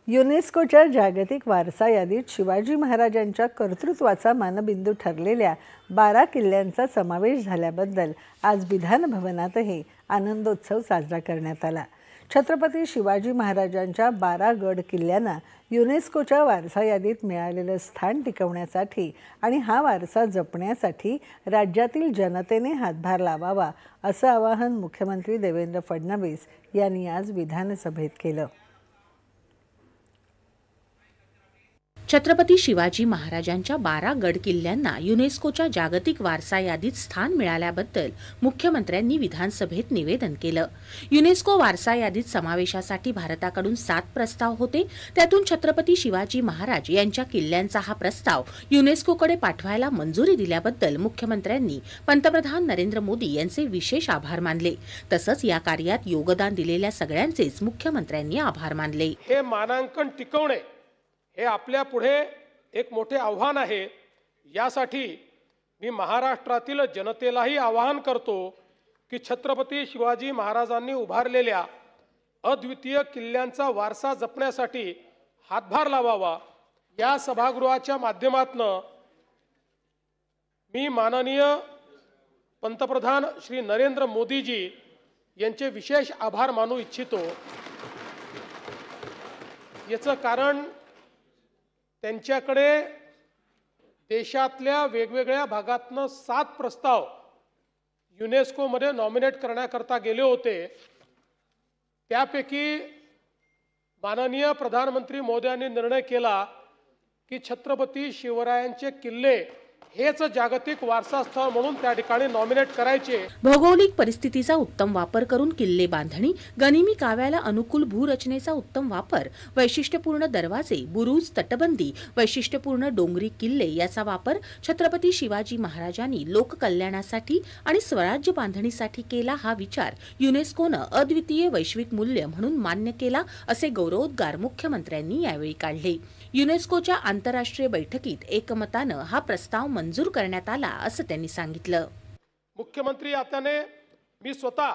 युनेस्कोच्या जागतिक वारसा यादीत शिवाजी महाराजांच्या कर्तृत्वाचा मानबिंदू ठरलेल्या 12 किल्ल्यांचा समावेश झाल्याबद्दल आज विधान भवनातही आनंदोत्सव साजरा करण्यात आला। छत्रपती शिवाजी महाराजांच्या 12 गड किल्ल्यांना युनेस्कोच्या वारसा यादीत मिळालेलं स्थान टिकवण्यासाठी आणि हा वारसा जपण्यासाठी राज्यातील जनतेने हातभार लावावा असं आवाहन मुख्यमंत्री देवेंद्र फडणवीस यांनी आज विधानसभेत केलं। छत्रपती शिवाजी महाराजांच्या 12 गड किल्ल्यांना युनेस्कोच्या जागतिक वारसा यादीत स्थान मिळाल्याबद्दल मुख्यमंत्र्यांनी विधानसभेत निवेदन केलं। युनेस्को वारसा यादीत समावेशासाठी भारताकडून 7 प्रस्ताव होते, त्यातून छत्रपती शिवाजी महाराज यांच्या किल्ल्यांचा हा प्रस्ताव युनेस्कोकडे पाठवायला मंजुरी दिल्याबद्दल मुख्यमंत्र्यांनी पंतप्रधान नरेंद्र मोदी यांचे विशेष आभार मानले। तसंच या कार्यात योगदान दिलेल्या सगळ्यांचेच मुख्यमंत्र्यांनी आभार मानले। हे मानांकन टिकवणे हे आपल्या पुढे एक मोठे आव्हान आहे। यासाठी मी महाराष्ट्रातील जनतेलाही आवाहन करतो की छत्रपती शिवाजी महाराजांनी उभारलेल्या अद्वितीय किल्ल्यांचा वारसा जपण्यासाठी हातभार लावावा। या सभागृहाच्या माध्यमातून मी माननीय पंतप्रधान श्री नरेंद्र मोदीजी यांचे विशेष आभार मानू इच्छितो। याचं कारण त्यांच्याकडे देशातल्या वेगवेगळ्या भागातनं 7 प्रस्ताव युनेस्कोमध्ये नॉमिनेट करण्याकरता गेले होते। त्यापैकी माननीय प्रधानमंत्री मोदयांनी निर्णय केला की छत्रपती शिवरायांचे किल्ले हेच जागतिक वारसा स्थळ म्हणून त्या ठिकाणी नॉमिनेट करायचे। भौगोलिक परिस्थितीचा उत्तम वापर करून किल्ले बांधणी, गनिमी काव्याला अनुकूल भूरचनेचा उत्तम वापर, वैशिष्ट्यपूर्ण दरवाजे, बुरुज, तटबंदी, वैशिष्ट्यपूर्ण डोंगरी किल्ले याचा वापर छत्रपती शिवाजी महाराजांनी लोककल्याणासाठी आणि स्वराज्य बांधणीसाठी केला हा विचार युनेस्कोनं अद्वितीय वैश्विक मूल्य म्हणून मान्य केला असे गौरवोद्गार मुख्यमंत्र्यांनी यावेळी काढले। युनेस्कोच्या आंतरराष्ट्रीय बैठकीत एकमतानं हा प्रस्ताव मंजूर करण्यात आला असं त्यांनी सांगितलं। मुख्यमंत्री आत्याने मी स्वतः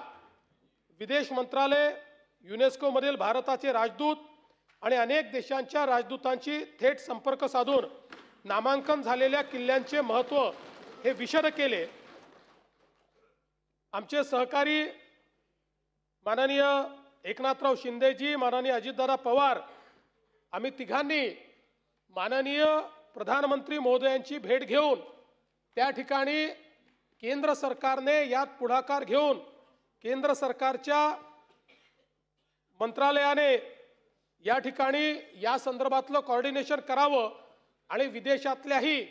विदेश मंत्रालय, युनेस्को मधील भारताचे राजदूत आणि अनेक देशांच्या राजदूतांची थेट संपर्क साधून नामांकन झालेल्या किल्ल्यांचे महत्त्व हे विशद केले। आमचे सहकारी माननीय एकनाथराव शिंदेजी, माननीय अजितदादा पवार, आम्ही तिघांनी माननीय प्रधानमंत्री महोदयांची भेट घेऊन त्या ठिकाणी केंद्र सरकारने यात पुढाकार घेऊन केंद्र सरकारच्या मंत्रालयाने या ठिकाणी या संदर्भातलं कोऑर्डिनेशन करावं आणि विदेशातल्याही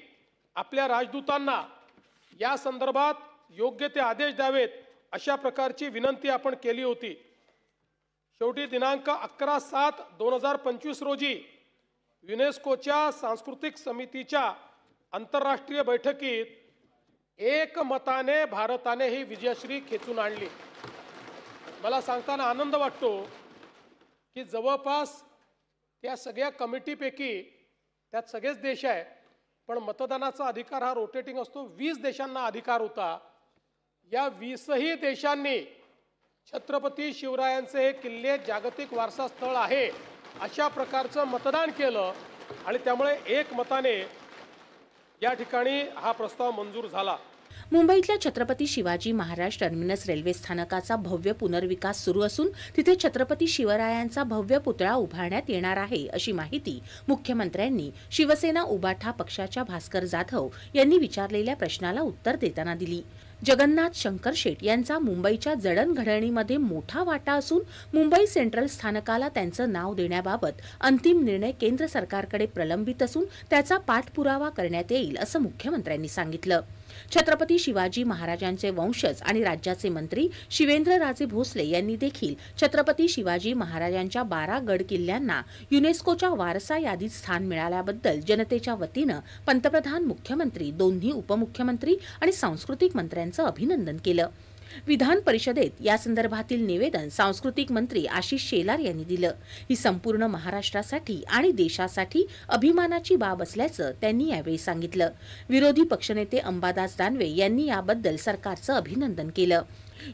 आपल्या राजदूतांना या संदर्भात योग्य ते आदेश द्यावेत अशा प्रकारची विनंती आपण केली होती। शेवटी दिनांक 11/7/2025 रोजी युनेस्कोच्या सांस्कृतिक समितीच्या आंतरराष्ट्रीय बैठकीत एकमताने भारताने ही विजयश्री खेचून आणली। मला सांगताना आनंद वाटतो की जवळपास त्या सगळ्या कमिटीपैकी त्यात सगळेच देश आहे, पण मतदानाचा अधिकार हा रोटेटिंग असतो। 20 देशांना अधिकार होता। या 20ही देशांनी छत्रपती शिवरायांचे हे किल्ले जागतिक वारसा स्थळ आहे अशा प्रकारचं मतदान केलं आणि त्यामुळे एकमताने या ठिकाणी हा प्रस्ताव मंजूर झाला। मुंबईतल्या छत्रपती शिवाजी महाराज टर्मिनस रेल्वे स्थानकाचा भव्य पुनर्विकास सुरू असून तिथे छत्रपती शिवरायांचा भव्य पुतळा उभारण्यात येणार आहे अशी माहिती मुख्यमंत्र्यांनी शिवसेना उबाठा पक्षाच्या भास्कर जाधव यांनी विचारलेल्या प्रश्नाला उत्तर देताना दिली। जगन्नाथ शंकर शेट यांचा मुंबईच्या जडणघडणीमध्ये मोठा वाटा असून मुंबई सेंट्रल स्थानकाला त्यांचं नाव देण्याबाबत अंतिम निर्णय केंद्र सरकारकडे प्रलंबित असून त्याचा पाठपुरावा करण्यात येईल असं मुख्यमंत्र्यांनी सांगितलं। छत्रपती शिवाजी महाराजांचे वंशज आणि राज्याचे मंत्री शिवेंद्रराजे भोसले यांनी देखील छत्रपती शिवाजी महाराजांच्या 12 गड किल्ल्यांना युनेस्कोच्या वारसा यादीत स्थान मिळाल्याबद्दल जनतेच्या वतीनं पंतप्रधान, मुख्यमंत्री, दोन्ही उपमुख्यमंत्री आणि सांस्कृतिक मंत्र्यांचं अभिनंदन केलं। विधान परिषदेत या संदर्भातील निवेदन सांस्कृतिक मंत्री आशिष शेलार यांनी दिलं। ही संपूर्ण महाराष्ट्रासाठी आणि देशासाठी अभिमानाची बाब असल्याचं त्यांनी यावेळी सांगितलं। विरोधी पक्षनेते अंबादास दानवे यांनी याबद्दल सरकारचं अभिनंदन केलं।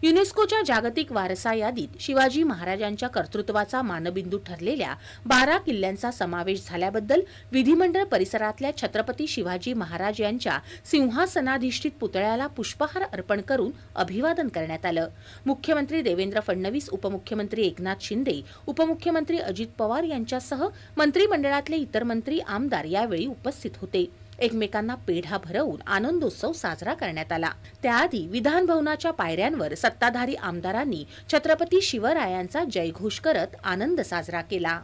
युनेस्कोच्या जागतिक वारसा यादीत शिवाजी महाराजांच्या कर्तृत्वाचा मानबिंदू ठरलेल्या 12 किल्ल्यांचा समावेश झाल्याबद्दल विधिमंडळ परिसरातल्या छत्रपती शिवाजी महाराज यांच्या सिंहासनाधिष्ठित पुतळ्याला पुष्पहार अर्पण करून अभिवादन करण्यात आलं। मुख्यमंत्री देवेंद्र फडणवीस, उपमुख्यमंत्री एकनाथ शिंदे, उपमुख्यमंत्री अजित पवार यांच्यासह मंत्रिमंडळातले इतर मंत्री, आमदार यावेळी उपस्थित होते। एकमेकांना पेढा भरवून आनंदोत्सव साजरा करण्यात आला। त्याआधी विधान भवनाच्या पायऱ्यांवर सत्ताधारी आमदारांनी छत्रपती शिवरायांचा जयघोष करत आनंद साजरा केला।